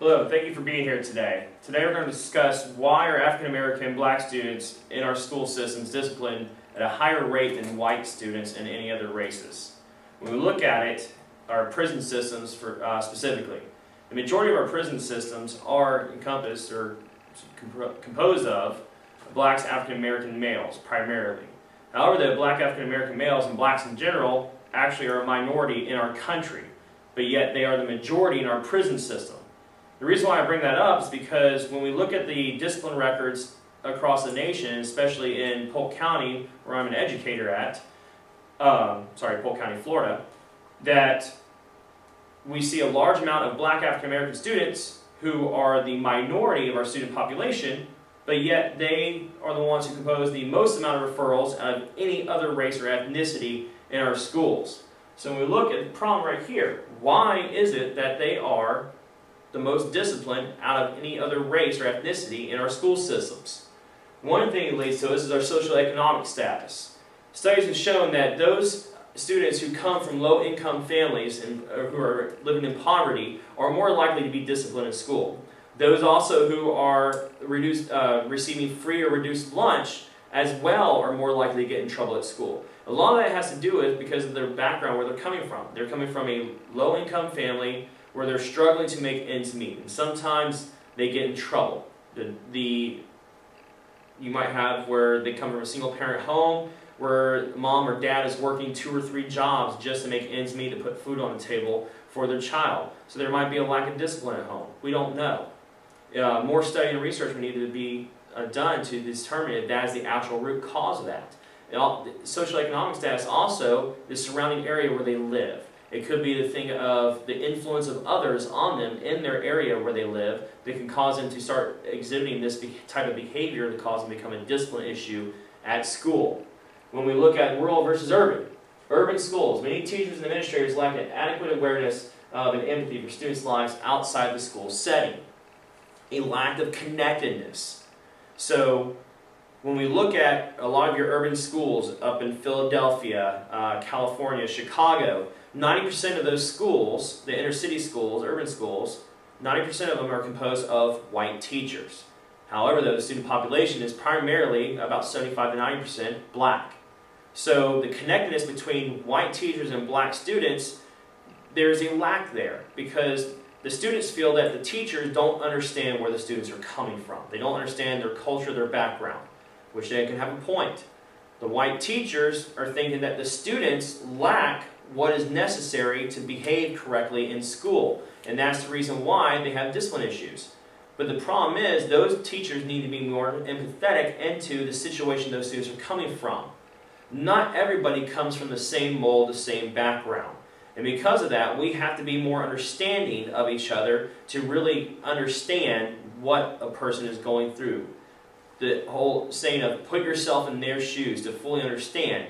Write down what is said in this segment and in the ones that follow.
Hello, thank you for being here today. Today we're going to discuss why are African American black students in our school systems disciplined at a higher rate than white students and any other races. When we look at it, our prison systems specifically, the majority of our prison systems are encompassed or composed of blacks, African American males primarily. However, the black African American males and blacks in general actually are a minority in our country, but yet they are the majority in our prison system. The reason why I bring that up is because when we look at the discipline records across the nation, especially in Polk County, where I'm an educator at, Polk County, Florida, that we see a large amount of black African American students who are the minority of our student population, but yet they are the ones who compose the most amount of referrals out of any other race or ethnicity in our schools. So when we look at the problem right here, why is it that they are the most disciplined out of any other race or ethnicity in our school systems? One thing it leads to is our socioeconomic status. Studies have shown that those students who come from low-income families and who are living in poverty are more likely to be disciplined in school. Those also who are receiving free or reduced lunch as well are more likely to get in trouble at school. A lot of that has to do with because of their background, where they're coming from. They're coming from a low-income family where they're struggling to make ends meet, and sometimes they get in trouble. You might have where they come from a single-parent home where mom or dad is working 2 or 3 jobs just to make ends meet, to put food on the table for their child. So there might be a lack of discipline at home. We don't know. More study and research would need to be done to determine if that is the actual root cause of that. Socioeconomic status also, the surrounding area where they live. It could be the thing of the influence of others on them in their area where they live that can cause them to start exhibiting this type of behavior that causes them to become a discipline issue at school. When we look at rural versus urban schools, many teachers and administrators lack an adequate awareness of and empathy for students' lives outside the school setting. A lack of connectedness. So when we look at a lot of your urban schools up in Philadelphia, California, Chicago, 90% of those schools, the inner city schools, urban schools, 90% of them are composed of white teachers. However, the student population is primarily about 75 to 90% black. So the connectedness between white teachers and black students, there's a lack there because the students feel that the teachers don't understand where the students are coming from. They don't understand their culture, their background, which they can have a point. The white teachers are thinking that the students lack what is necessary to behave correctly in school, and that's the reason why they have discipline issues. But the problem is those teachers need to be more empathetic into the situation those students are coming from. Not everybody comes from the same mold, the same background. And because of that, we have to be more understanding of each other to really understand what a person is going through. The whole saying of put yourself in their shoes to fully understand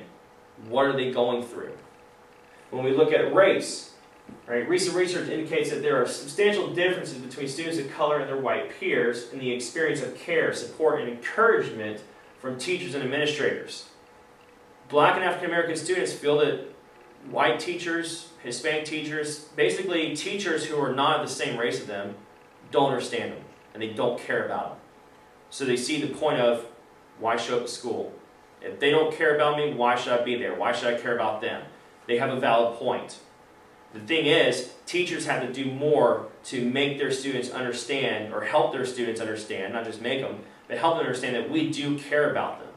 what are they going through. When we look at race, right, recent research indicates that there are substantial differences between students of color and their white peers in the experience of care, support, and encouragement from teachers and administrators. Black and African American students feel that white teachers, Hispanic teachers, basically teachers who are not of the same race as them, don't understand them and they don't care about them. So they see the point of, why show up at school? If they don't care about me, why should I be there? Why should I care about them? They have a valid point. The thing is, teachers have to do more to make their students understand, or help their students understand, not just make them, but help them understand that we do care about them.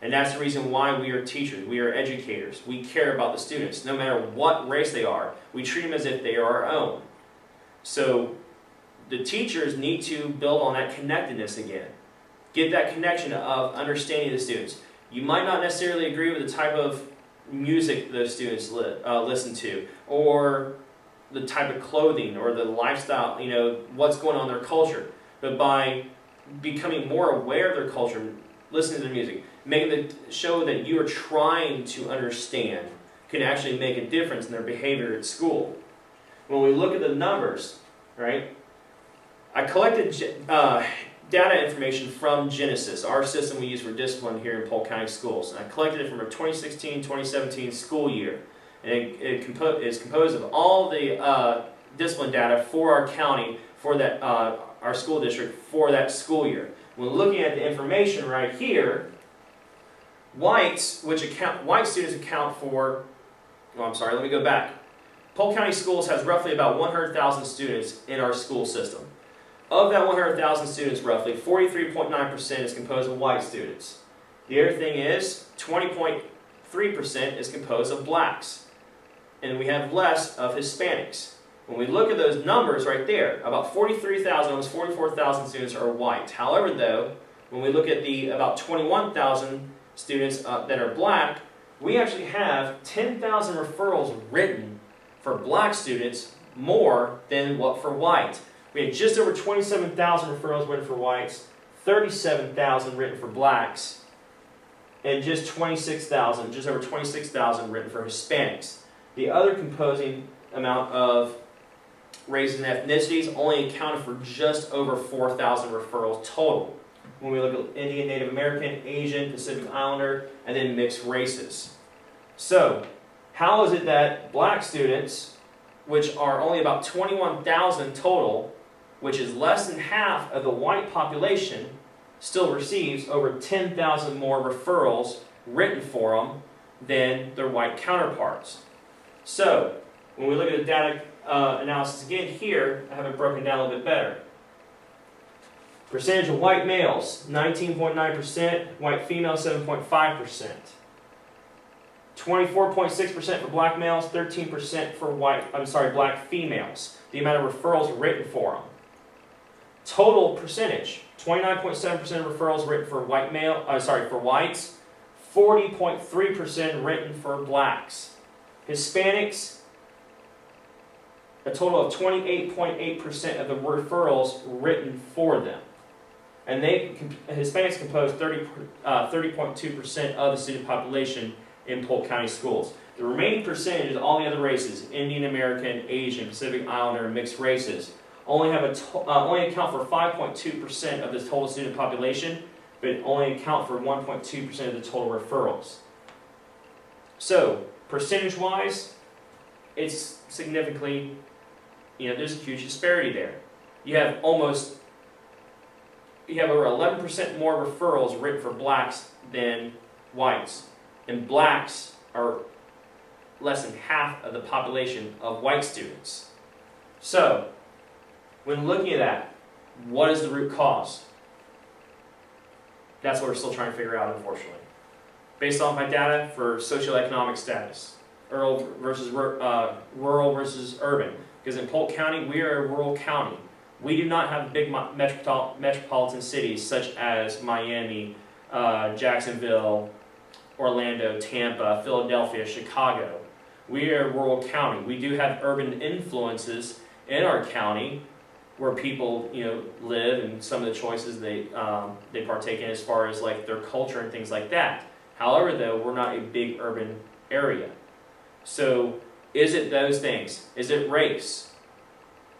And that's the reason why we are teachers, we are educators. We care about the students. No matter what race they are, we treat them as if they are our own. So the teachers need to build on that connectedness again. Get that connection of understanding the students. You might not necessarily agree with the type of music the students listen to, or the type of clothing, or the lifestyle, what's going on in their culture. But by becoming more aware of their culture, listening to their music, making it show that you are trying to understand, can actually make a difference in their behavior at school. When we look at the numbers, right, I collected data information from Genesis, our system we use for discipline here in Polk County Schools. And I collected it from our 2016-2017 school year. And it is composed of all the discipline data for our county for that our school district for that school year. When looking at the information right here, white students account for, oh, I'm sorry, let me go back. Polk County Schools has roughly about 100,000 students in our school system. Of that 100,000 students, roughly 43.9% is composed of white students. The other thing is 20.3% is composed of blacks. And we have less of Hispanics. When we look at those numbers right there, about 43,000, almost 44,000 students are white. However, though, when we look at the about 21,000 students that are black, we actually have 10,000 referrals written for black students more than what for white. We had just over 27,000 referrals written for whites, 37,000 written for blacks, and just over 26,000 written for Hispanics. The other composing amount of races and ethnicities only accounted for just over 4,000 referrals total. When we look at Indian, Native American, Asian, Pacific Islander, and then mixed races. So, how is it that black students, which are only about 21,000 total, which is less than half of the white population, still receives over 10,000 more referrals written for them than their white counterparts? So, when we look at the data analysis again here, I have it broken down a little bit better. Percentage of white males, 19.9%, white females, 7.5%. 24.6% for black males, 13% for black females. The amount of referrals written for them. Total percentage, 29.7% of referrals written for for whites, 40.3% written for blacks. Hispanics, a total of 28.8% of the referrals written for them. And Hispanics compose 30.2% of the student population in Polk County schools. The remaining percentage is all the other races, Indian American, Asian, Pacific Islander, and mixed races, only account for 5.2% of the total student population, but only account for 1.2% of the total referrals. So, percentage-wise, it's significantly, there's a huge disparity there. You have over 11% more referrals written for blacks than whites. And blacks are less than half of the population of white students. So, when looking at that, what is the root cause? That's what we're still trying to figure out, unfortunately. Based on my data for socioeconomic status, rural versus urban. Because in Polk County, we are a rural county. We do not have big metropolitan cities such as Miami, Jacksonville, Orlando, Tampa, Philadelphia, Chicago. We are a rural county. We do have urban influences in our county where people, live and some of the choices they partake in as far as like their culture and things like that. However, though, we're not a big urban area. So, is it those things? Is it race?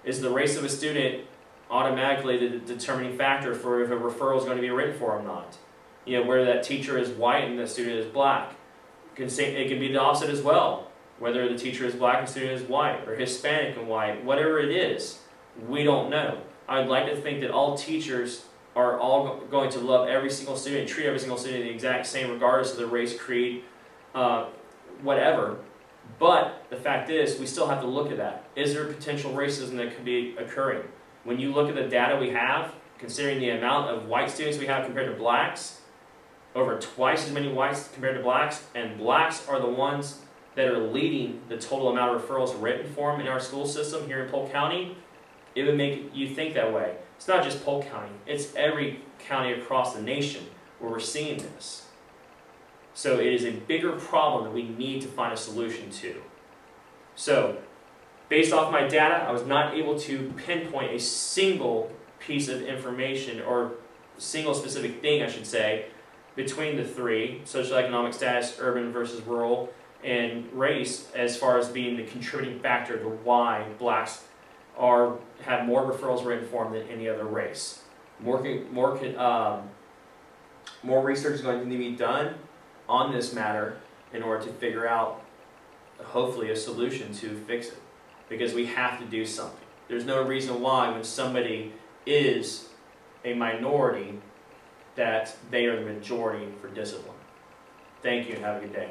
Is the race of a student automatically the determining factor for if a referral is going to be written for or not? Whether that teacher is white and the student is black. It can be the opposite as well. Whether the teacher is black and the student is white, or Hispanic and white, whatever it is, we don't know. I'd like to think that all teachers are all going to love every single student and treat every single student the exact same regardless of their race, creed, whatever. But the fact is, we still have to look at that. Is there potential racism that could be occurring? When you look at the data we have, considering the amount of white students we have compared to blacks, over twice as many whites compared to blacks, and blacks are the ones that are leading the total amount of referrals written for them in our school system here in Polk County, it would make you think that way. It's not just Polk County, it's every county across the nation where we're seeing this. So it is a bigger problem that we need to find a solution to. So, based off my data, I was not able to pinpoint a single piece of information, or single specific thing, I should say, between the three, socioeconomic status, urban versus rural, and race, as far as being the contributing factor to why blacks have more referrals written for them than any other race. More research is going to need to be done on this matter in order to figure out, hopefully, a solution to fix it. Because we have to do something. There's no reason why when somebody is a minority that they are the majority for discipline. Thank you and have a good day.